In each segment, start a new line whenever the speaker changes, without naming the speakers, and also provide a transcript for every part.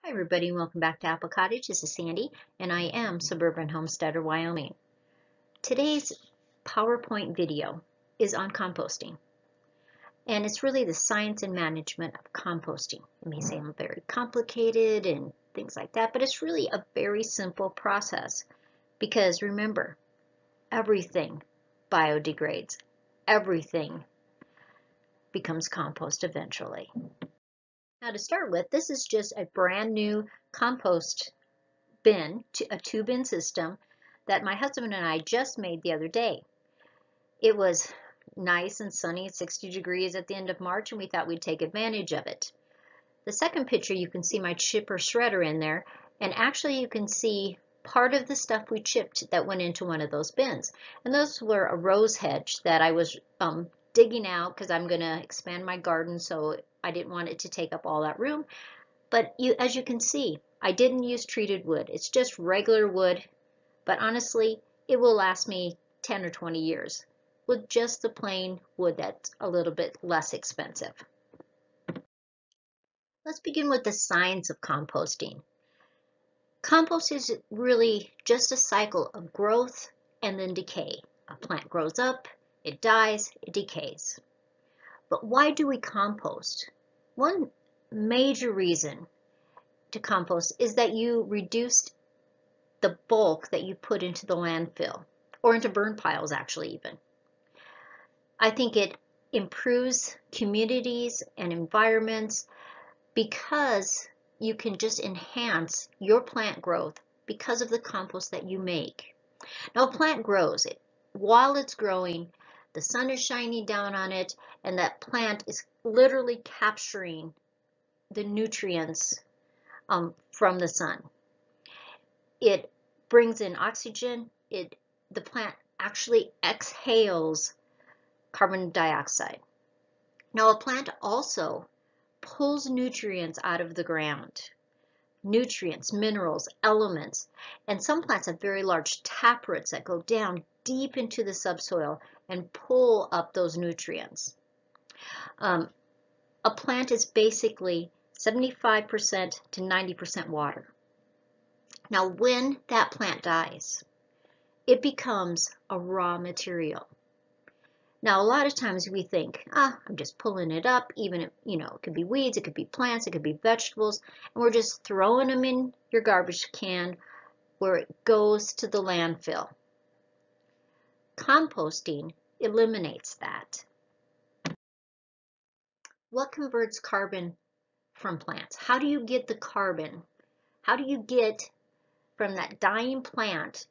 Hi everybody, and welcome back to Apple Cottage. This is Sandy, and I am Suburban Homesteader, Wyoming. Today's PowerPoint video is on composting, and it's really the science and management of composting. It may sound very complicated and things like that, but it's really a very simple process because remember, everything biodegrades. Everything becomes compost eventually. Now to start with, this is just a brand new compost bin, a 2-bin system that my husband and I just made the other day. It was nice and sunny, 60 degrees at the end of March, and we thought we'd take advantage of it. The second picture, you can see my chipper shredder in there, and actually you can see part of the stuff we chipped that went into one of those bins. And those were a rose hedge that I was digging out because I'm going to expand my garden, so I didn't want it to take up all that room. But as you can see, I didn't use treated wood. It's just regular wood, but honestly, it will last me 10 or 20 years with just the plain wood that's a little bit less expensive. Let's begin with the science of composting. Compost is really just a cycle of growth and then decay. A plant grows up, it dies, it decays. But why do we compost? One major reason to compost is that you reduce the bulk that you put into the landfill, or into burn piles actually even. I think it improves communities and environments because you can just enhance your plant growth because of the compost that you make. Now a plant grows. While it's growing, the sun is shining down on it, and that plant is literally capturing the nutrients from the sun. It brings in oxygen. The plant actually exhales carbon dioxide. Now a plant also pulls nutrients out of the ground. Nutrients, minerals, elements, and some plants have very large taproots that go down deep into the subsoil and pull up those nutrients. A plant is basically 75% to 90% water. Now when that plant dies, it becomes a raw material. Now a lot of times we think, I'm just pulling it up, even if, it could be weeds, it could be plants, it could be vegetables, and we're just throwing them in your garbage can where it goes to the landfill. Composting eliminates that. What converts carbon from plants? How do you get the carbon? How do you get from that dying plant?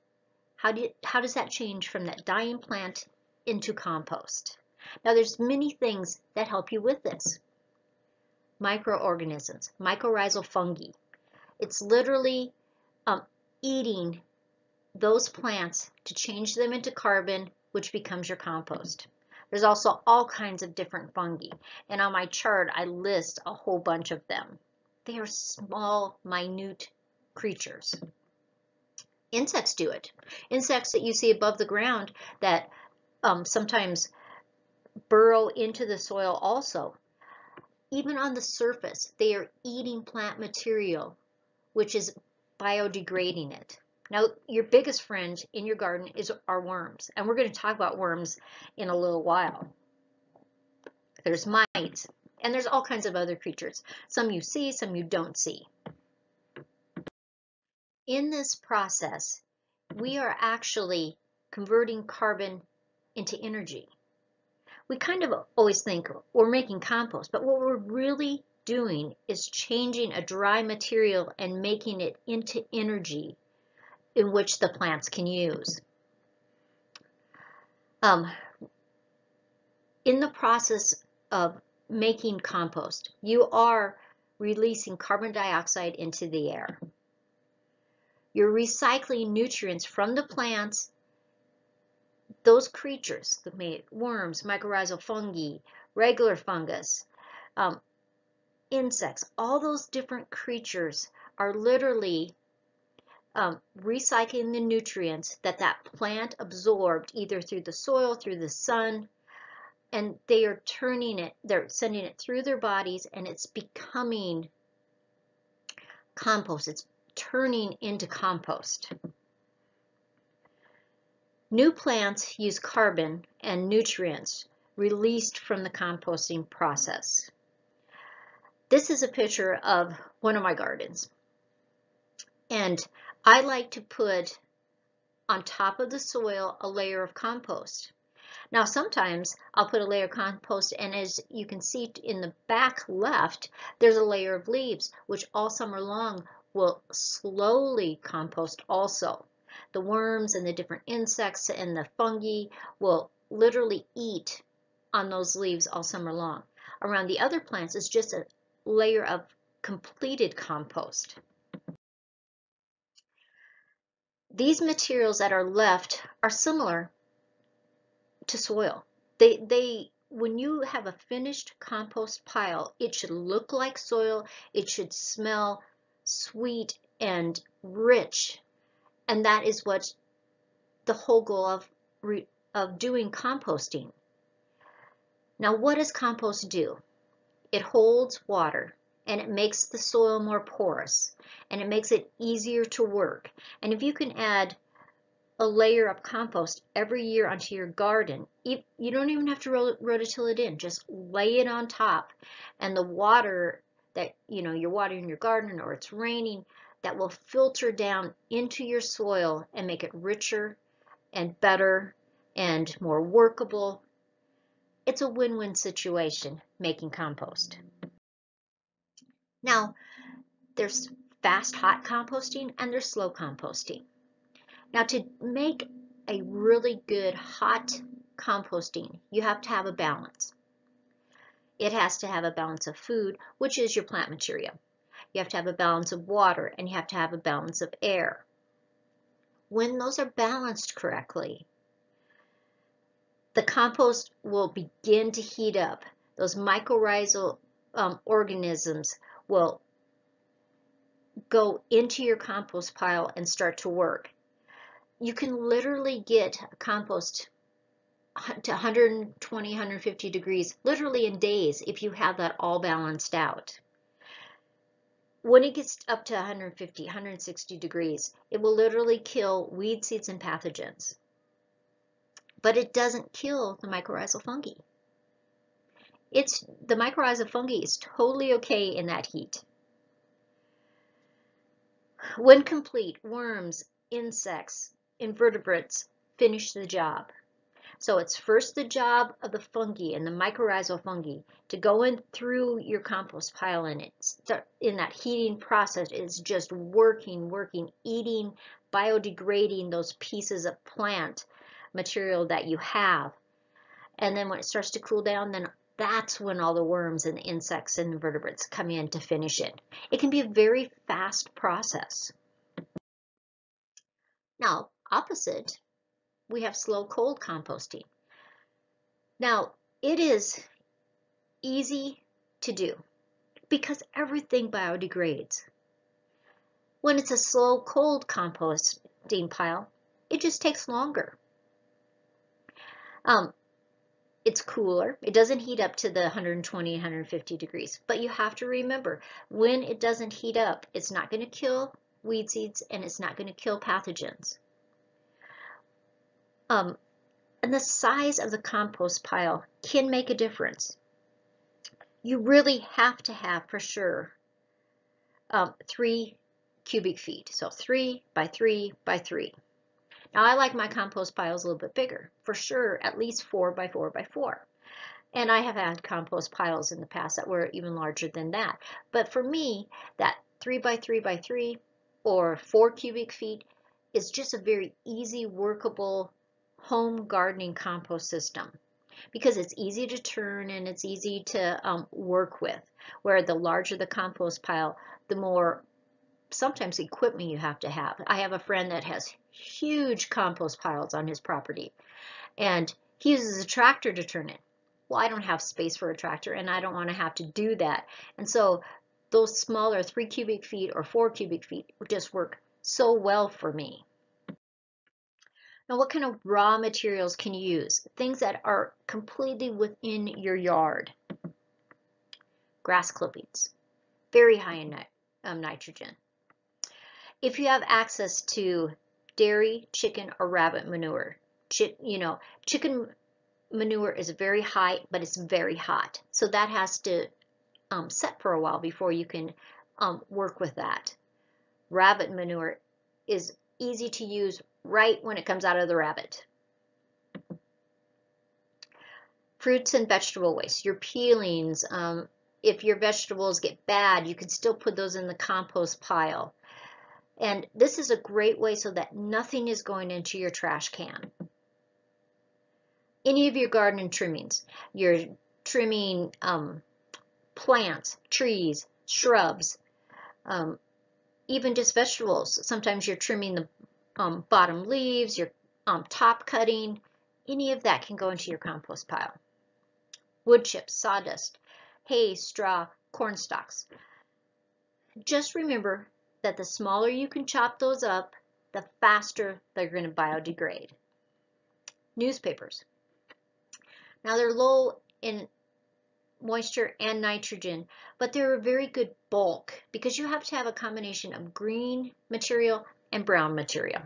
How does that change from that dying plant into compost? Now there's many things that help you with this. Microorganisms, mycorrhizal fungi. It's literally eating those plants to change them into carbon, which becomes your compost. There's also all kinds of different fungi, and on my chart I list a whole bunch of them. They are small, minute creatures. Insects do it. Insects that you see above the ground that sometimes burrow into the soil also. Even on the surface, they are eating plant material, which is biodegrading it. Now, your biggest friend in your garden are worms, and we're going to talk about worms in a little while. There's mites, and there's all kinds of other creatures. Some you see, some you don't see. In this process, we are actually converting carbon into energy. We kind of always think we're making compost, but what we're really doing is changing a dry material and making it into energy in which the plants can use. In the process of making compost, you are releasing carbon dioxide into the air. You're recycling nutrients from the plants. Those creatures, the worms, mycorrhizal fungi, regular fungus, insects, all those different creatures are literally recycling the nutrients that plant absorbed either through the soil, through the sun, and they are turning it, they're sending it through their bodies, and it's becoming compost. It's turning into compost. New plants use carbon and nutrients released from the composting process. This is a picture of one of my gardens. And I like to put on top of the soil a layer of compost. Now sometimes I'll put a layer of compost, and as you can see in the back left, there's a layer of leaves, which all summer long will slowly compost also. The worms and the different insects and the fungi will literally eat on those leaves all summer long. Around the other plants is just a layer of completed compost. These materials that are left are similar to soil. When you have a finished compost pile, it should look like soil, it should smell sweet and rich, and that is what the whole goal of doing composting. Now, what does compost do? It holds water, and it makes the soil more porous, and it makes it easier to work. And if you can add a layer of compost every year onto your garden, you don't even have to rototill it in, just lay it on top, and the water that you're watering your garden, or it's raining, that will filter down into your soil and make it richer and better and more workable. It's a win-win situation making compost. Now, there's fast, hot composting, and there's slow composting. Now, to make a really good hot composting, you have to have a balance. It has to have a balance of food, which is your plant material. You have to have a balance of water, and you have to have a balance of air. When those are balanced correctly, the compost will begin to heat up. Those mycorrhizal organisms will go into your compost pile and start to work. You can literally get a compost to 120, 150 degrees, literally in days, if you have that all balanced out. When it gets up to 150, 160 degrees, it will literally kill weed seeds and pathogens. But it doesn't kill the mycorrhizal fungi. The mycorrhizal fungi is totally okay in that heat. When complete, worms, insects, invertebrates finish the job. So it's first the job of the fungi and the mycorrhizal fungi to go in through your compost pile, and in that heating process is just working, eating, biodegrading those pieces of plant material that you have. And then when it starts to cool down, then that's when all the worms and the insects and invertebrates come in to finish it. It can be a very fast process. Now, opposite, we have slow cold composting. Now, it is easy to do because everything biodegrades. When it's a slow cold composting pile, it just takes longer. It's cooler. It doesn't heat up to the 120, 150 degrees. But you have to remember, when it doesn't heat up, it's not going to kill weed seeds and it's not going to kill pathogens. And the size of the compost pile can make a difference. You really have to have, for sure, 3 cubic feet. So 3 by 3 by 3. Now, I like my compost piles a little bit bigger, for sure, at least 4 by 4 by 4. And I have had compost piles in the past that were even larger than that. But for me, that 3 by 3 by 3 or 4 cubic feet is just a very easy, workable home gardening compost system, because it's easy to turn and it's easy to work with. Where the larger the compost pile, the more sometimes equipment you have to have. I have a friend that has huge compost piles on his property, and he uses a tractor to turn it. Well, I don't have space for a tractor, and I don't want to have to do that. And so those smaller 3 cubic feet or 4 cubic feet just work so well for me. Now, what kind of raw materials can you use? Things that are completely within your yard. Grass clippings, very high in nitrogen. if you have access to dairy, chicken, or rabbit manure, chicken manure is very high, but it's very hot. So that has to set for a while before you can work with that. Rabbit manure is easy to use right when it comes out of the rabbit. Fruits and vegetable waste, your peelings, if your vegetables get bad, you can still put those in the compost pile. And this is a great way so that nothing is going into your trash can. Any of your garden trimmings, you're trimming plants, trees, shrubs, even just vegetables. Sometimes you're trimming the bottom leaves, you're top cutting. Any of that can go into your compost pile. Wood chips, sawdust, hay, straw, corn stalks. Just remember that the smaller you can chop those up, the faster they're going to biodegrade. Newspapers. Now they're low in moisture and nitrogen, but they're a very good bulk because you have to have a combination of green material and brown material.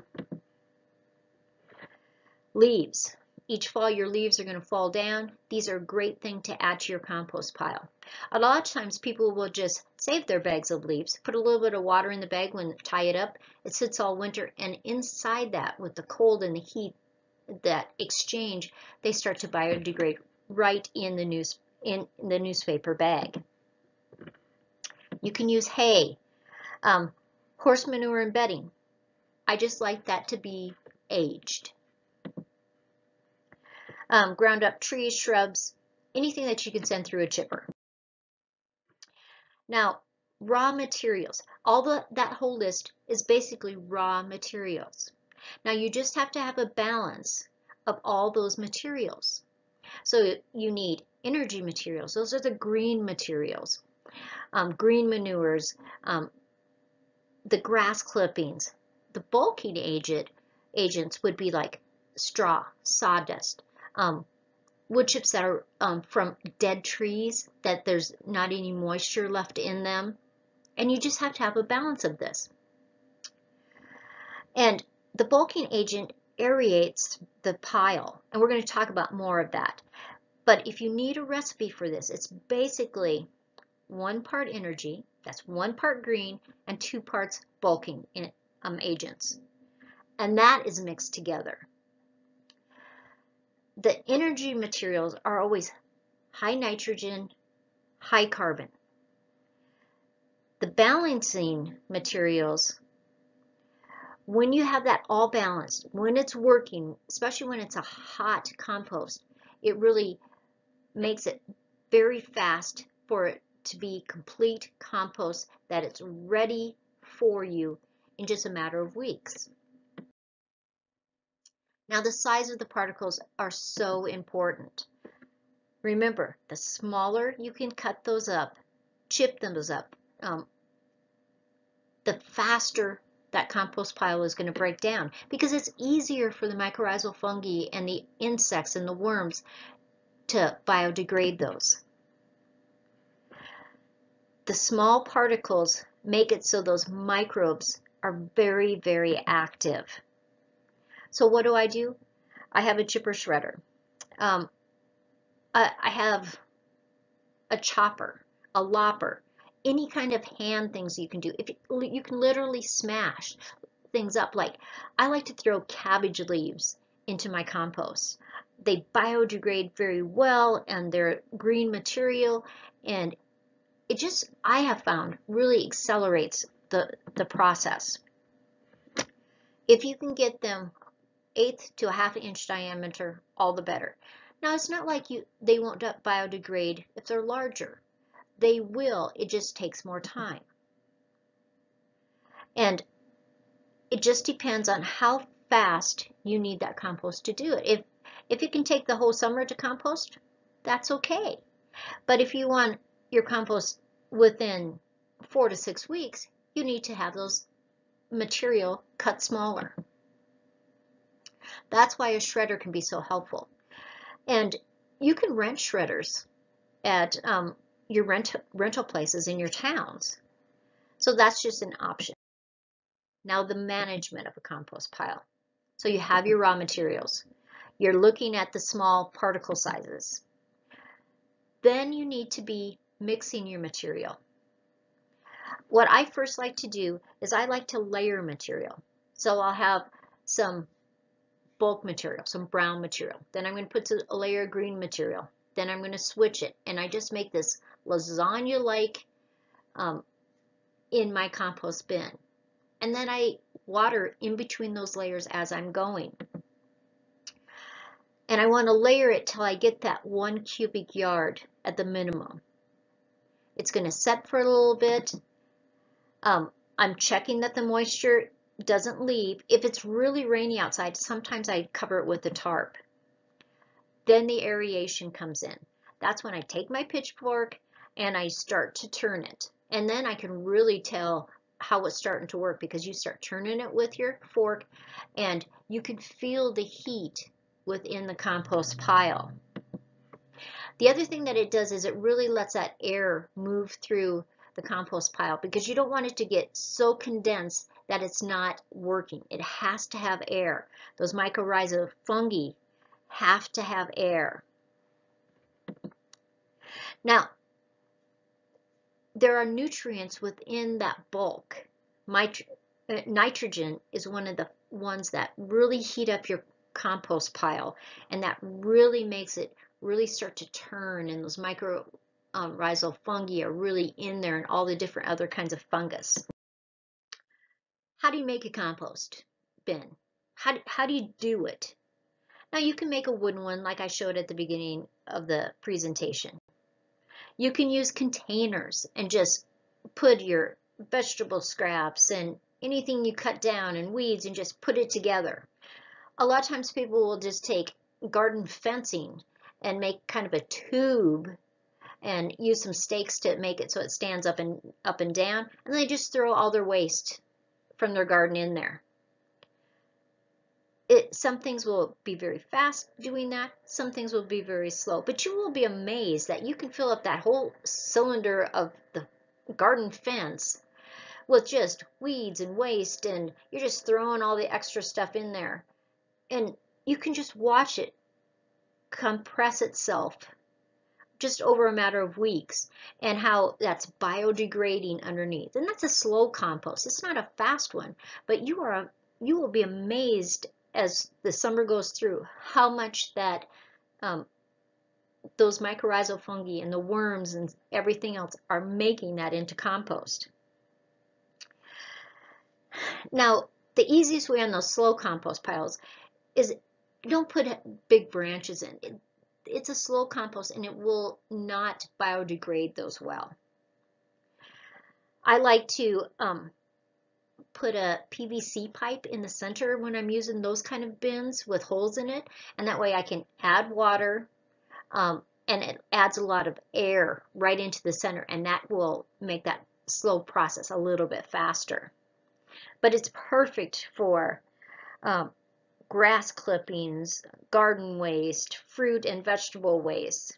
Leaves. Each fall your leaves are going to fall down. These are a great thing to add to your compost pile. A lot of times people will just save their bags of leaves, put a little bit of water in the bag, when tie it up, it sits all winter, and inside that, with the cold and the heat that exchange, they start to biodegrade right in the newspaper bag. You can use hay, horse manure and bedding. I just like that to be aged. Ground up trees, shrubs, anything that you can send through a chipper. Now, raw materials. That whole list is basically raw materials. Now, you just have to have a balance of all those materials. So you need energy materials. Those are the green materials. Green manures, the grass clippings. The bulking agents would be like straw, sawdust, wood chips that are from dead trees, that there's not any moisture left in them. And you just have to have a balance of this. And the bulking agent aerates the pile, and we're going to talk about more of that. But if you need a recipe for this, it's basically 1 part energy, that's 1 part green, and 2 parts bulking agents. And that is mixed together. The energy materials are always high nitrogen, high carbon. The balancing materials, when you have that all balanced, when it's working, especially when it's a hot compost, it really makes it very fast for it to be complete compost, that it's ready for you in just a matter of weeks. Now, the size of the particles are so important. Remember, the smaller you can cut those up, chip those up, the faster that compost pile is going to break down, because it's easier for the mycorrhizal fungi and the insects and the worms to biodegrade those. The small particles make it so those microbes are very, very active. So what do? I have a chipper shredder. I have a chopper, a lopper, any kind of hand things you can do. You can literally smash things up. Like, I like to throw cabbage leaves into my compost. They biodegrade very well, and they're green material, and it just, I have found, really accelerates the process. If you can get them 1/8 to a 1/2 inch diameter, all the better. Now, it's not like they won't biodegrade if they're larger. They will, it just takes more time. And it just depends on how fast you need that compost to do it. If it can take the whole summer to compost, that's okay. But if you want your compost within 4 to 6 weeks, you need to have those material cut smaller. That's why a shredder can be so helpful. And you can rent shredders at your rental places in your towns. So that's just an option. Now the management of a compost pile. So you have your raw materials. You're looking at the small particle sizes. Then you need to be mixing your material. What I first like to do is I like to layer material. So I'll have some bulk material, some brown material. Then I'm going to put a layer of green material. Then I'm going to switch it, and I just make this lasagna-like in my compost bin. And then I water in between those layers as I'm going. And I want to layer it till I get that 1 cubic yard at the minimum. It's going to set for a little bit. I'm checking that the moisture doesn't leave. If it's really rainy outside, sometimes I cover it with a tarp. Then the aeration comes in. That's when I take my pitchfork and I start to turn it. And then I can really tell how it's starting to work, because you start turning it with your fork and you can feel the heat within the compost pile. The other thing that it does is it really lets that air move through the compost pile, because you don't want it to get so condensed that it's not working. It has to have air. Those mycorrhizal fungi have to have air. Now, there are nutrients within that bulk. Nitrogen is one of the ones that really heat up your compost pile, and that really makes it really start to turn, and those mycorrhizal fungi are really in there, and all the different other kinds of fungus. How do you make a compost bin? How do you do it? Now, you can make a wooden one like I showed at the beginning of the presentation. You can use containers and just put your vegetable scraps and anything you cut down and weeds and just put it together. A lot of times people will just take garden fencing and make kind of a tube and use some stakes to make it so it stands up and down, and they just throw all their waste from their garden in there. Some things will be very fast doing that, some things will be very slow, but you will be amazed that you can fill up that whole cylinder of the garden fence with just weeds and waste, and you're just throwing all the extra stuff in there, and you can just watch it compress itself just over a matter of weeks, and how that's biodegrading underneath. And that's a slow compost. It's not a fast one, but you will be amazed as the summer goes through how much that those mycorrhizal fungi and the worms and everything else are making that into compost. Now, the easiest way on those slow compost piles is don't put big branches in. It's a slow compost, and it will not biodegrade those well. I like to put a PVC pipe in the center when I'm using those kind of bins with holes in it, and that way I can add water, and it adds a lot of air right into the center, and that will make that slow process a little bit faster. But it's perfect for grass clippings, garden waste, fruit and vegetable waste.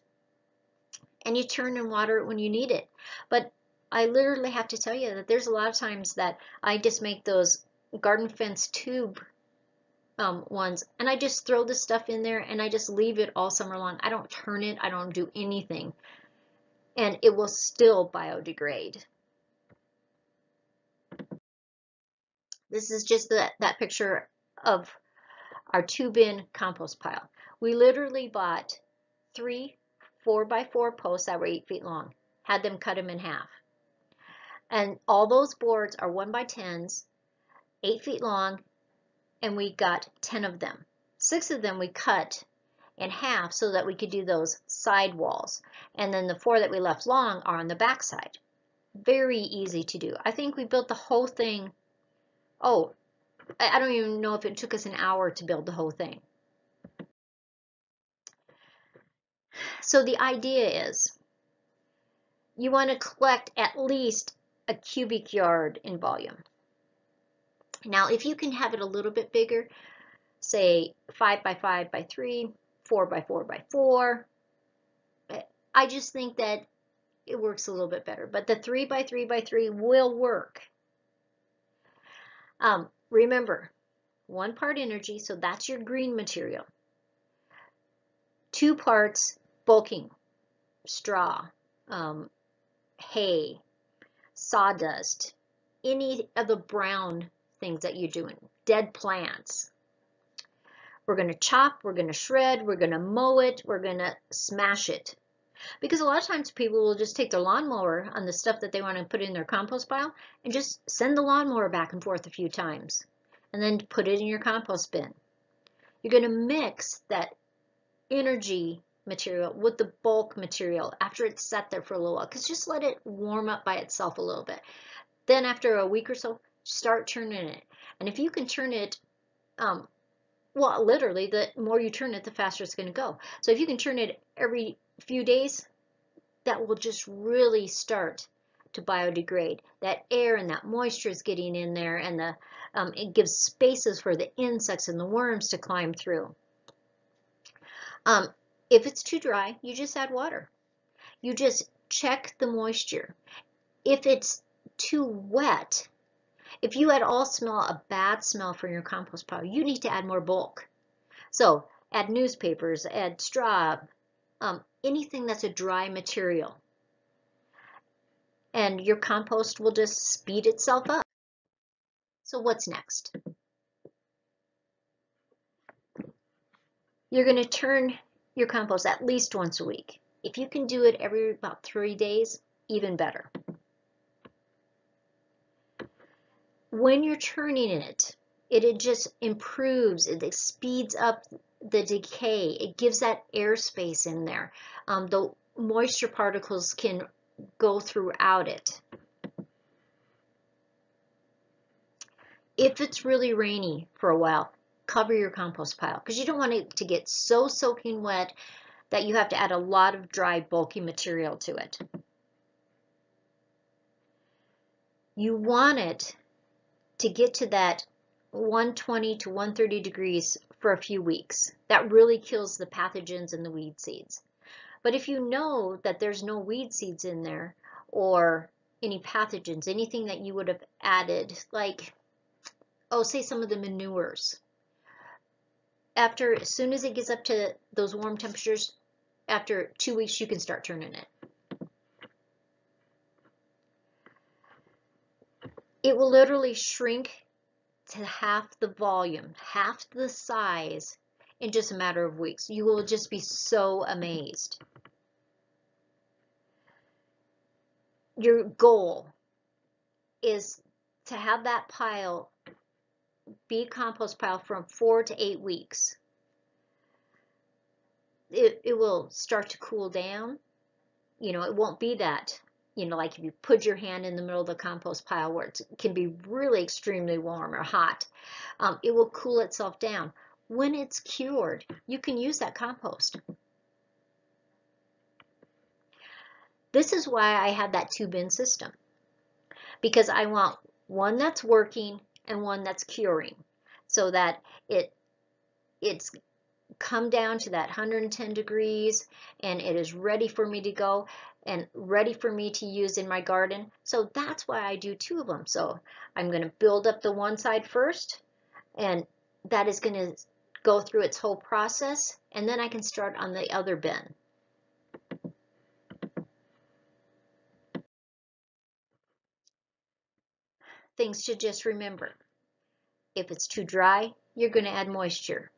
And you turn and water it when you need it. But I literally have to tell you that there's a lot of times that I just make those garden fence tube ones, and I just throw the stuff in there and I just leave it all summer long. I don't turn it, I don't do anything, and it will still biodegrade. This is just that picture of our 2-bin compost pile. We literally bought 3 4x4 posts that were 8 feet long, had them cut them in half. And all those boards are 1x10s, 8 feet long, and we got 10 of them. 6 of them we cut in half so that we could do those side walls. And then the 4 that we left long are on the back side. Very easy to do. I think we built the whole thing, I don't even know if it took us an hour to build the whole thing. So the idea is you want to collect at least a cubic yard in volume. Now, if you can have it a little bit bigger, say 5x5x3, 4x4x4, I just think that it works a little bit better. But the 3x3x3 will work. Remember, 1 part energy, so that's your green material. 2 parts bulking, straw, hay, sawdust, any of the brown things that you're doing, dead plants. We're going to chop, we're going to shred, we're going to mow it, we're going to smash it. Because a lot of times people will just take their lawnmower on the stuff that they want to put in their compost pile and just send the lawnmower back and forth a few times and then put it in your compost bin. You're going to mix that energy material with the bulk material after it's sat there for a little while, because just let it warm up by itself a little bit. Then after a week or so, start turning it. And if you can turn it, well, literally, the more you turn it, the faster it's going to go. So if you can turn it every few days, that will just really start to biodegrade. That air and that moisture is getting in there, and it gives spaces for the insects and the worms to climb through. If it's too dry, you just add water. You just check the moisture. If it's too wet, if you at all smell a bad smell from your compost pile, you need to add more bulk. So add newspapers, add straw, anything that's a dry material. And your compost will just speed itself up. So what's next? You're going to turn your compost at least once a week. If you can do it every about 3 days, even better. When you're turning it, it just improves, it speeds up the decay. It gives that airspace in there. The moisture particles can go throughout it. If it's really rainy for a while, cover your compost pile, because you don't want it to get so soaking wet that you have to add a lot of dry, bulky material to it. You want it to get to that 120 to 130 degrees for a few weeks. That really kills the pathogens and the weed seeds. But if you know that there's no weed seeds in there, or any pathogens, anything that you would have added, like, oh, say some of the manures, as soon as it gets up to those warm temperatures, after 2 weeks, you can start turning it. It will literally shrink to half the volume, half the size in just a matter of weeks. You will just be so amazed. Your goal is to have that pile be a compost pile from 4 to 8 weeks. It will start to cool down. You know, it won't be that, you know, like if you put your hand in the middle of the compost pile where it can be really extremely warm or hot. It will cool itself down. When it's cured, you can use that compost. This is why I have that 2-bin system, because I want one that's working and one that's curing, so that it's come down to that 110 degrees and it is ready for me to go and ready for me to use in my garden. So that's why I do 2 of them. So I'm going to build up the one side first, and that is going to go through its whole process, and then I can start on the other bin. Things to just remember. If it's too dry, you're going to add moisture.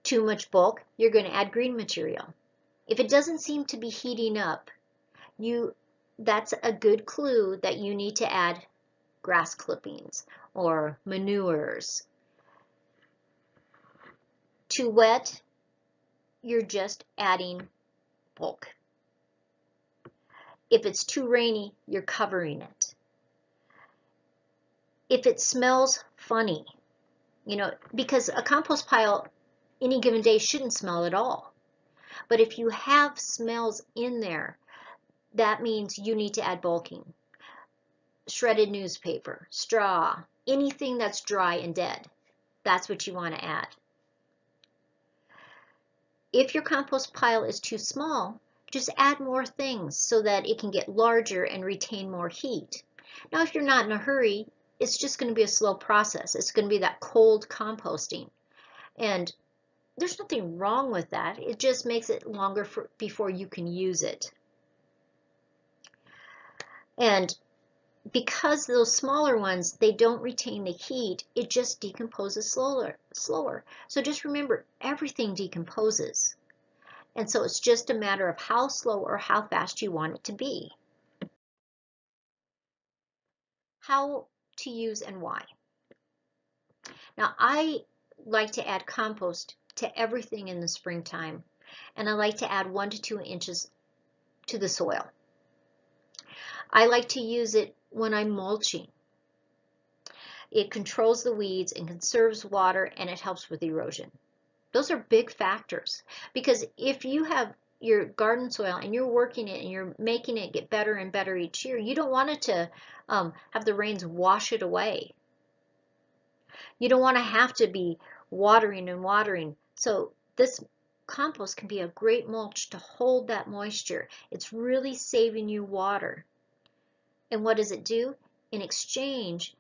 Too much bulk, you're going to add green material. If it doesn't seem to be heating up, that's a good clue that you need to add grass clippings or manures. Too wet, you're just adding bulk. If it's too rainy, you're covering it. If it smells funny, you know, because a compost pile any given day shouldn't smell at all. But if you have smells in there, that means you need to add bulking. Shredded newspaper, straw, anything that's dry and dead, that's what you want to add. If your compost pile is too small, just add more things so that it can get larger and retain more heat. Now, if you're not in a hurry, it's just going to be a slow process. It's going to be that cold composting. And there's nothing wrong with that. It just makes it longer before you can use it. And because those smaller ones, they don't retain the heat, it just decomposes slower. So just remember, everything decomposes. And so it's just a matter of how slow or how fast you want it to be. How to use and why. Now, I like to add compost to everything in the springtime, and I like to add 1 to 2 inches to the soil. I like to use it when I'm mulching. It controls the weeds and conserves water, and it helps with erosion. Those are big factors, because if you have your garden soil and you're working it and you're making it get better and better each year, you don't want it to have the rains wash it away. You don't want to have to be watering and watering. So this compost can be a great mulch to hold that moisture. It's really saving you water. And what does it do? In exchange,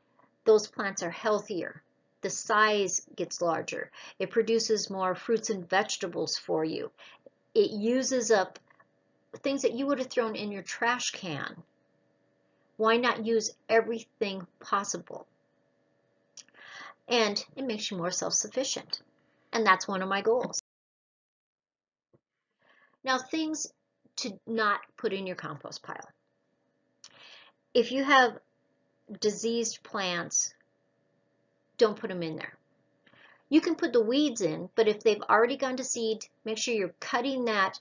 those plants are healthier. The size gets larger. It produces more fruits and vegetables for you. It uses up things that you would have thrown in your trash can. Why not use everything possible? And it makes you more self-sufficient. And that's one of my goals. Now, things to not put in your compost pile. If you have diseased plants, don't put them in there. You can put the weeds in, but if they've already gone to seed, make sure you're cutting that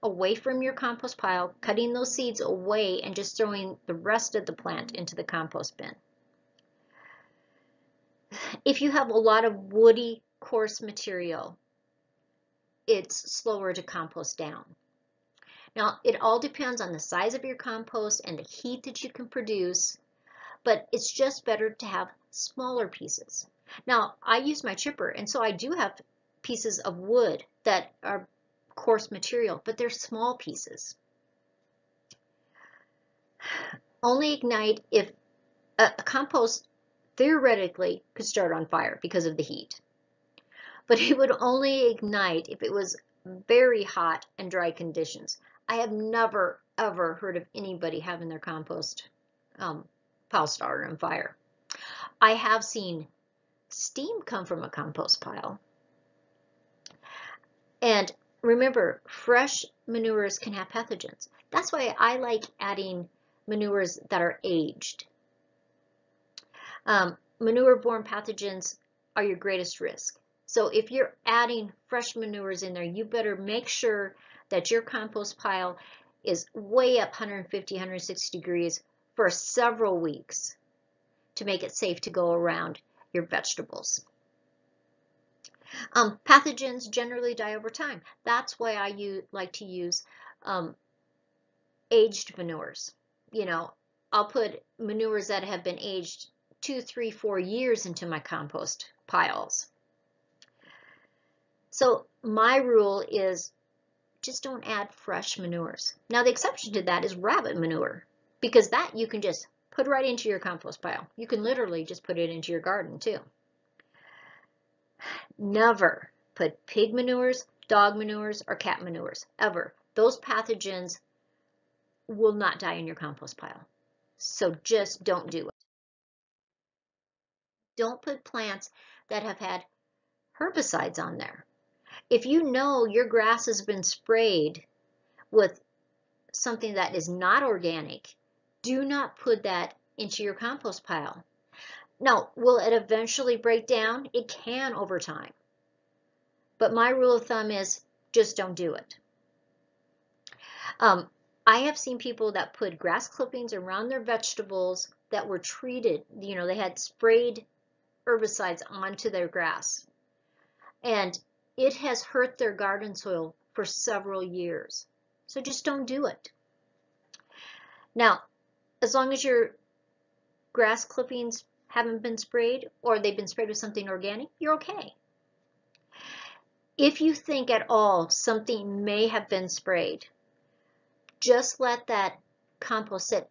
away from your compost pile, cutting those seeds away, and just throwing the rest of the plant into the compost bin. If you have a lot of woody, coarse material, it's slower to compost down. Now, it all depends on the size of your compost and the heat that you can produce, but it's just better to have smaller pieces. Now, I use my chipper, and so I do have pieces of wood that are coarse material, but they're small pieces. Only ignite if a compost theoretically could start on fire because of the heat, but it would only ignite if it was very hot and dry conditions. I have never ever heard of anybody having their compost pile starter on fire. I have seen steam come from a compost pile. And remember, fresh manures can have pathogens. That's why I like adding manures that are aged. Manure-borne pathogens are your greatest risk. So if you're adding fresh manures in there, you better make sure that your compost pile is way up 150, 160 degrees for several weeks to make it safe to go around your vegetables. Pathogens generally die over time. That's why I like to use aged manures. You know, I'll put manures that have been aged 2, 3, 4 years into my compost piles. So my rule is just don't add fresh manures. Now the exception to that is rabbit manure, because that you can just put right into your compost pile. You can literally just put it into your garden too. Never put pig manures, dog manures, or cat manures, ever. Those pathogens will not die in your compost pile. So just don't do it. Don't put plants that have had herbicides on there. If you know your grass has been sprayed with something that is not organic, do not put that into your compost pile. Now, will it eventually break down? It can over time. But my rule of thumb is just don't do it. I have seen people that put grass clippings around their vegetables that were treated, you know, they had sprayed herbicides onto their grass. And it has hurt their garden soil for several years. So just don't do it. Now, as long as your grass clippings haven't been sprayed or they've been sprayed with something organic, you're okay. If you think at all something may have been sprayed, just let that compost sit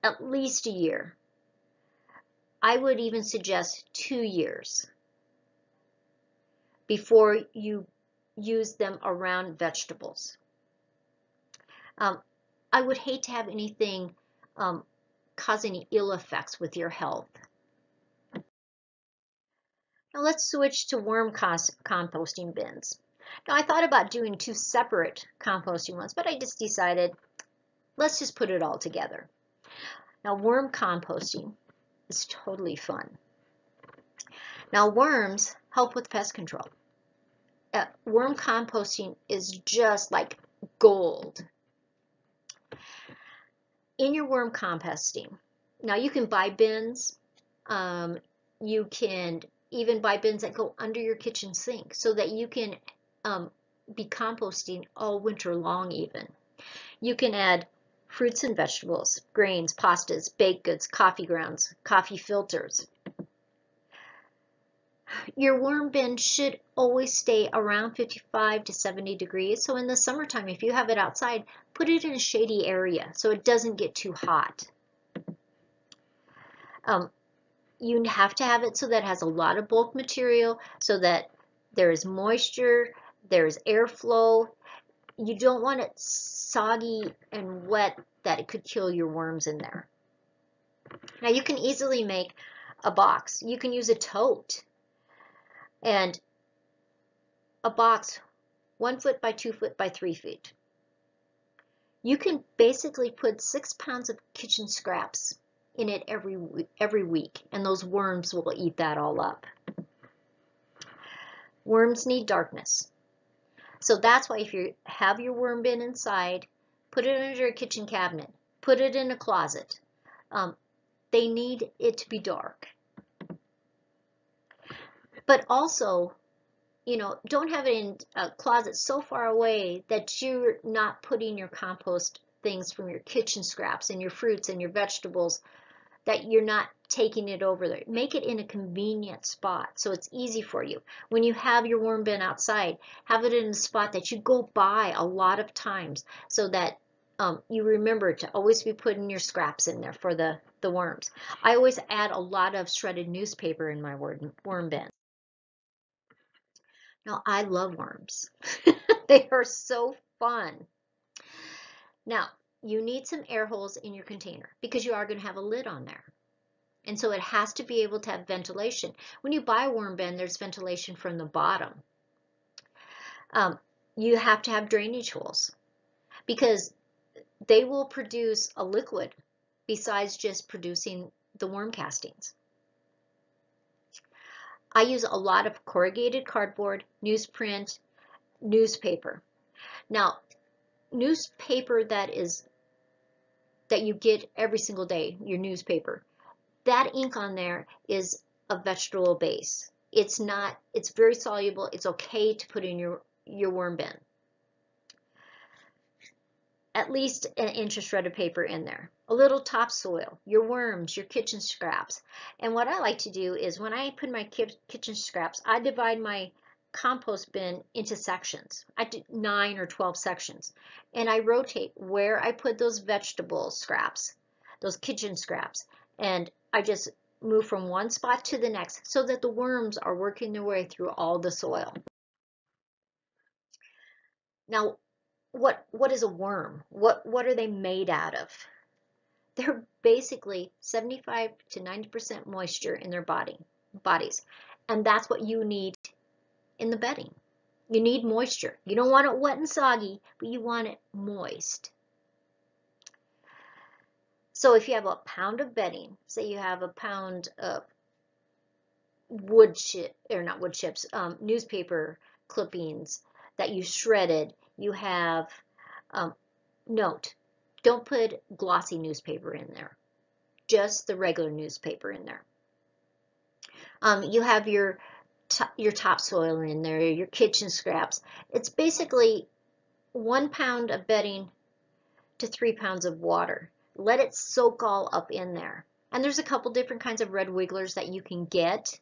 at least a year. I would even suggest 2 years before you use them around vegetables. I would hate to have anything cause any ill effects with your health. Now let's switch to worm composting bins. Now I thought about doing 2 separate composting ones, but I just decided let's just put it all together. Now worm composting is totally fun. Now worms help with pest control. Worm composting is just like gold. In your worm composting, now you can buy bins. You can even buy bins that go under your kitchen sink so that you can be composting all winter long even. You can add fruits and vegetables, grains, pastas, baked goods, coffee grounds, coffee filters. Your worm bin should always stay around 55 to 70 degrees. So in the summertime, if you have it outside, put it in a shady area so it doesn't get too hot. You have to have it so that it has a lot of bulk material so that there is moisture, there's airflow. You don't want it soggy and wet that it could kill your worms in there. Now you can easily make a box. You can use a tote. And a box 1 foot by 2 foot by 3 feet. You can basically put 6 pounds of kitchen scraps in it every week, and those worms will eat that all up. Worms need darkness. So that's why if you have your worm bin inside, put it under a kitchen cabinet, put it in a closet. They need it to be dark. But also, you know, don't have it in a closet so far away that you're not putting your compost things from your kitchen scraps and your fruits and your vegetables, that you're not taking it over there. Make it in a convenient spot so it's easy for you. When you have your worm bin outside, have it in a spot that you go by a lot of times so that you remember to always be putting your scraps in there for the worms. I always add a lot of shredded newspaper in my worm bin. Now, I love worms. They are so fun. Now, you need some air holes in your container because you are going to have a lid on there. And so it has to be able to have ventilation. When you buy a worm bin, there's ventilation from the bottom. You have to have drainage holes because they will produce a liquid besides just producing the worm castings. I use a lot of corrugated cardboard, newsprint, newspaper. Now, newspaper that you get every single day, your newspaper, that ink on there is a vegetable base. It's very soluble. It's okay to put in your worm bin. At least an inch of shredded paper in there. A little topsoil, your worms, your kitchen scraps. And what I like to do is when I put my kitchen scraps, I divide my compost bin into sections. I do 9 or 12 sections. And I rotate where I put those vegetable scraps, those kitchen scraps. And I just move from one spot to the next so that the worms are working their way through all the soil. Now, what is a worm? What are they made out of? They're basically 75 to 90% moisture in their bodies. And that's what you need in the bedding. You need moisture. You don't want it wet and soggy, but you want it moist. So if you have a pound of bedding, say you have a pound of newspaper clippings that you shredded, you have, note, don't put glossy newspaper in there, just the regular newspaper in there. You have your topsoil in there, your kitchen scraps. It's basically 1 pound of bedding to 3 pounds of water. Let it soak all up in there. And there's a couple different kinds of red wigglers that you can get,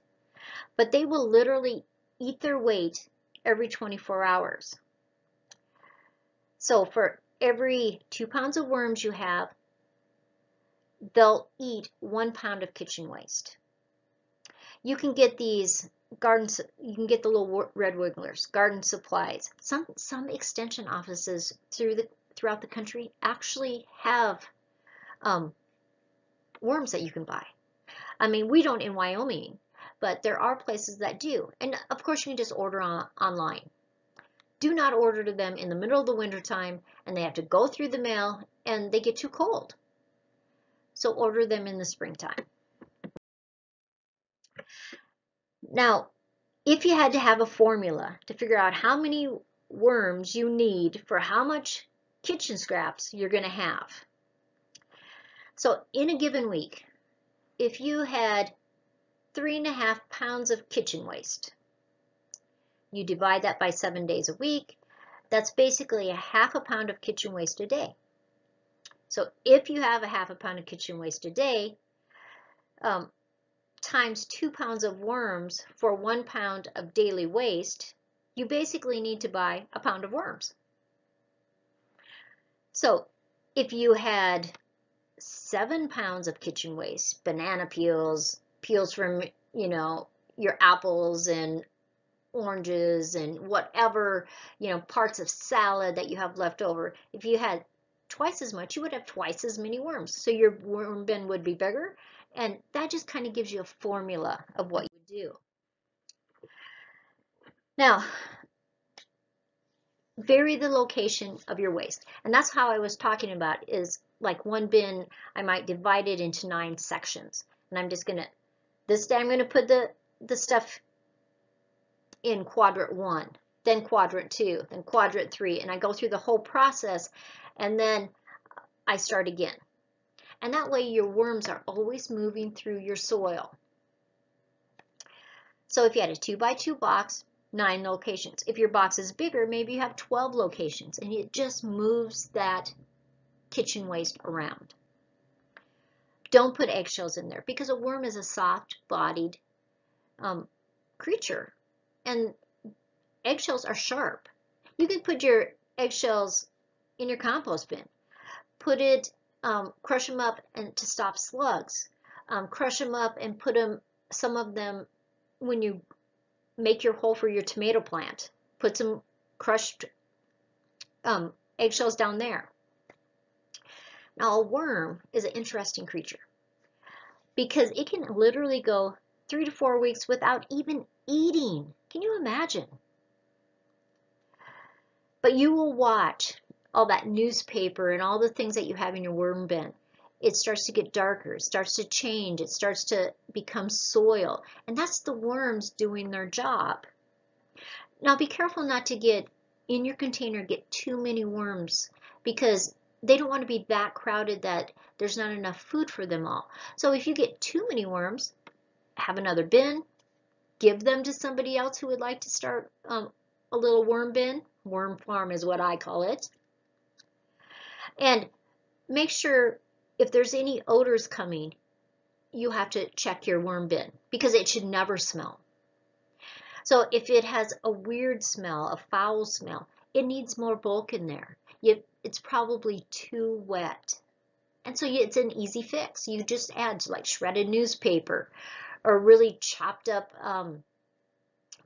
but they will literally eat their weight every 24 hours. So for every 2 pounds of worms you have, they'll eat 1 pound of kitchen waste. You can get these you can get the little red wigglers, garden supplies. Some extension offices throughout the country actually have worms that you can buy. I mean, we don't in Wyoming, but there are places that do. And of course, you can just order online. Do not order to them in the middle of the winter time, and they have to go through the mail and they get too cold. So order them in the springtime. Now, if you had to have a formula to figure out how many worms you need for how much kitchen scraps you're going to have. So in a given week, if you had 3.5 pounds of kitchen waste, you divide that by 7 days a week, that's basically a 1/2 pound of kitchen waste a day. So if you have a 1/2 pound of kitchen waste a day, times 2 pounds of worms for 1 pound of daily waste, you basically need to buy a pound of worms. So if you had 7 pounds of kitchen waste, banana peels from, your apples and oranges and whatever, parts of salad that you have left over, if you had twice as much, you would have twice as many worms. So your worm bin would be bigger, and that just kind of gives you a formula of what you would do. Now, vary the location of your waste. And that's how I was talking about, is like one bin, I might divide it into 9 sections. And I'm just gonna, this day I'm gonna put the stuff in quadrant 1, then quadrant 2, then quadrant 3, and I go through the whole process, and then I start again. And that way your worms are always moving through your soil. So if you had a 2x2 box, 9 locations. If your box is bigger, maybe you have 12 locations, and it just moves that kitchen waste around. Don't put eggshells in there, because a worm is a soft-bodied creature, and eggshells are sharp. You can put your eggshells in your compost bin. Put it, crush them up and to stop slugs. Crush them up and put some of them when you make your hole for your tomato plant. Put some crushed eggshells down there. Now, a worm is an interesting creature because it can literally go 3 to 4 weeks without even eating. Can you imagine? But you will watch all that newspaper and all the things that you have in your worm bin. It starts to get darker, it starts to change, it starts to become soil. And that's the worms doing their job. Now be careful not to get in your container, get too many worms, because they don't want to be that crowded that there's not enough food for them all. So if you get too many worms, have another bin, give them to somebody else who would like to start a little worm bin. Worm farm is what I call it. And make sure if there's any odors coming, you have to check your worm bin, because it should never smell. So if it has a weird smell, a foul smell, it needs more bulk in there. It's probably too wet. And so it's an easy fix. You just add like shredded newspaper or really chopped up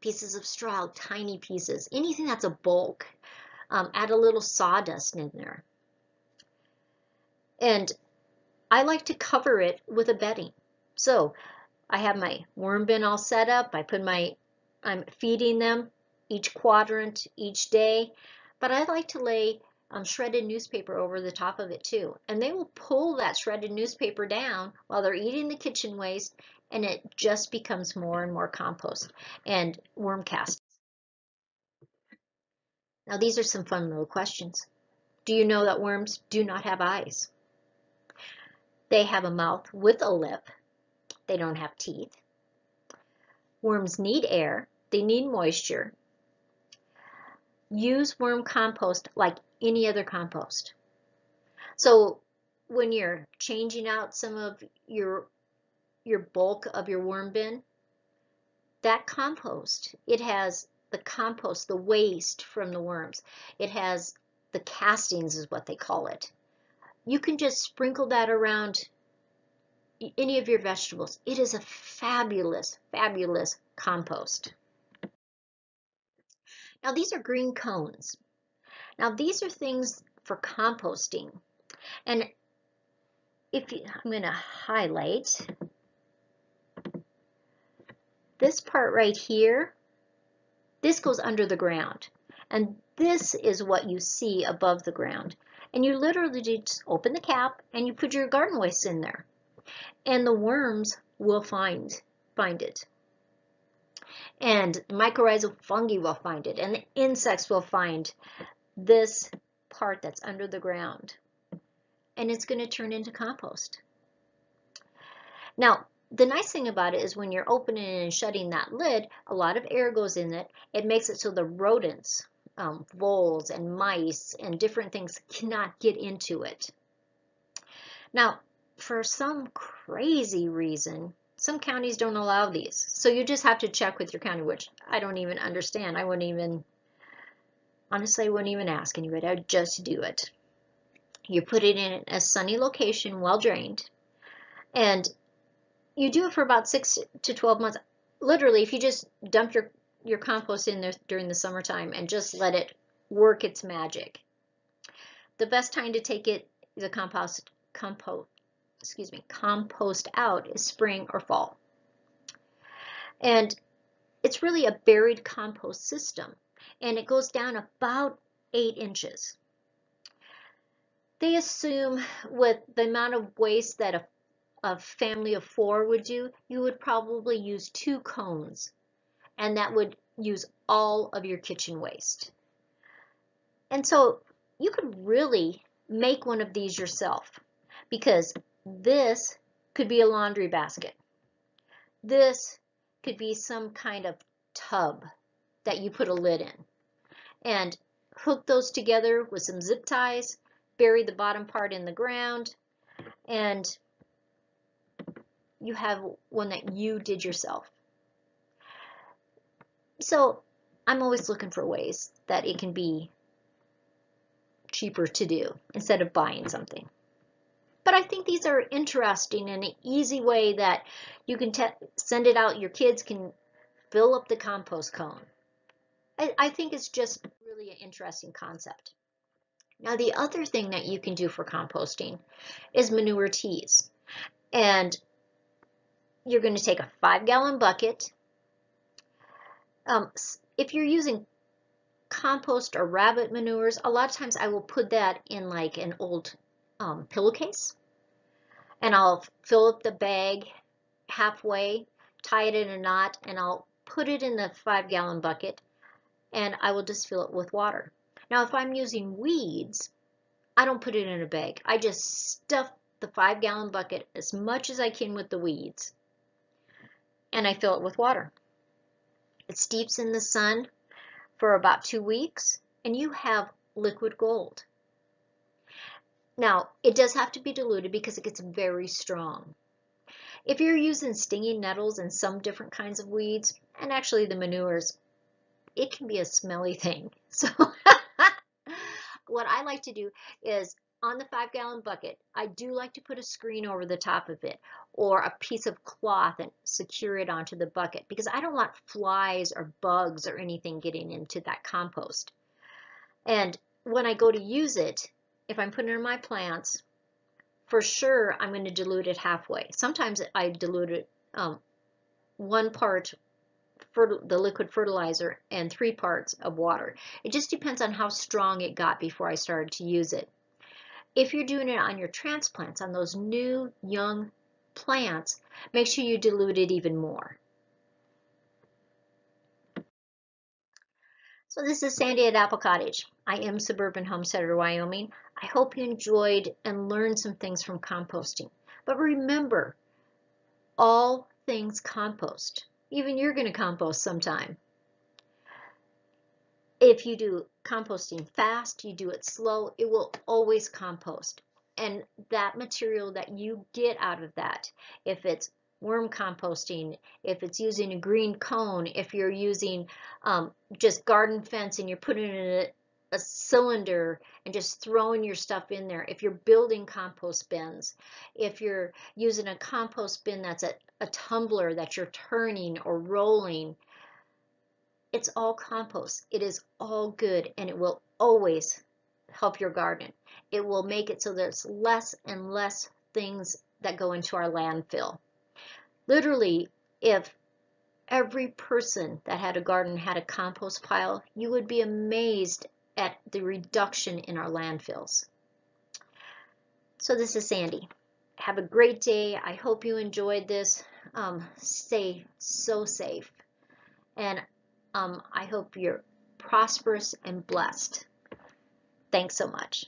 pieces of straw, tiny pieces, anything that's a bulk. Add a little sawdust in there. And I like to cover it with a bedding. So I have my worm bin all set up. I'm feeding them each quadrant each day, but I like to lay shredded newspaper over the top of it too. And they will pull that shredded newspaper down while they're eating the kitchen waste, and it just becomes more and more compost and worm castings. Now these are some fun little questions. Do you know that worms do not have eyes? They have a mouth with a lip. They don't have teeth. Worms need air. They need moisture. Use worm compost like any other compost. So when you're changing out some of your bulk of your worm bin, that compost, it has the compost, the waste from the worms. It has the castings is what they call it. You can just sprinkle that around any of your vegetables. It is a fabulous, fabulous compost. Now these are green cones. Now these are things for composting. And I'm going to highlight this part right here. This goes under the ground. And this is what you see above the ground. And you literally just open the cap and you put your garden waste in there. And the worms will find it. And mycorrhizal fungi will find it. And the insects will find this part that's under the ground. And it's going to turn into compost. Now, the nice thing about it is when you're opening and shutting that lid, a lot of air goes in it. It makes it so the rodents, voles and mice and different things cannot get into it. Now, for some crazy reason, some counties don't allow these. So you just have to check with your county, which I don't even understand. Honestly, I wouldn't even ask anybody. I would just do it. You put it in a sunny location, well drained, and you do it for about 6 to 12 months. Literally, if you just dump your compost in there during the summertime and just let it work its magic. The best time to take it is a compost out is spring or fall. And it's really a buried compost system, and it goes down about 8 inches. They assume with the amount of waste that a family of 4 would do, you would probably use 2 cones, and that would use all of your kitchen waste. And so you could really make one of these yourself, because this could be a laundry basket. This could be some kind of tub that you put a lid in, and hook those together with some zip ties, bury the bottom part in the ground, and you have one that you did yourself. So I'm always looking for ways that it can be cheaper to do instead of buying something. But I think these are interesting and an easy way that you can send it out. Your kids can fill up the compost cone. I think it's just really an interesting concept. Now, the other thing that you can do for composting is manure teas. And you're going to take a 5-gallon bucket. If you're using compost or rabbit manures, a lot of times I will put that in like an old pillowcase, and I'll fill up the bag halfway, tie it in a knot, and I'll put it in the 5-gallon bucket, and I will just fill it with water. Now, if I'm using weeds, I don't put it in a bag. I just stuff the 5-gallon bucket as much as I can with the weeds, and I fill it with water. It steeps in the sun for about 2 weeks, and you have liquid gold. Now, it does have to be diluted because it gets very strong. If you're using stinging nettles and some different kinds of weeds, and actually the manures, it can be a smelly thing. So what I like to do is on the 5-gallon bucket, I do like to put a screen over the top of it or a piece of cloth and secure it onto the bucket, because I don't want flies or bugs or anything getting into that compost. And when I go to use it, if I'm putting it in my plants, for sure I'm going to dilute it halfway. Sometimes I dilute it 1 part for the liquid fertilizer and 3 parts of water. It just depends on how strong it got before I started to use it. If you're doing it on your transplants, on those new young plants, make sure you dilute it even more. So this is Sandy at Apple Cottage. I am Suburban Homesteader, Wyoming. I hope you enjoyed and learned some things from composting. But remember, all things compost. Even you're going to compost sometime. If you do composting fast, you do it slow, it will always compost. And that material that you get out of that, if it's worm composting, if it's using a green cone, if you're using just garden fence and you're putting it a cylinder and just throwing your stuff in there. If you're building compost bins, if you're using a compost bin that's a tumbler that you're turning or rolling, it's all compost. It is all good, and it will always help your garden. It will make it so there's less and less things that go into our landfill. Literally, if every person that had a garden had a compost pile, you would be amazed at the reduction in our landfills. So this is Sandy. Have a great day. I hope you enjoyed this. Stay so safe. And I hope you're prosperous and blessed. Thanks so much.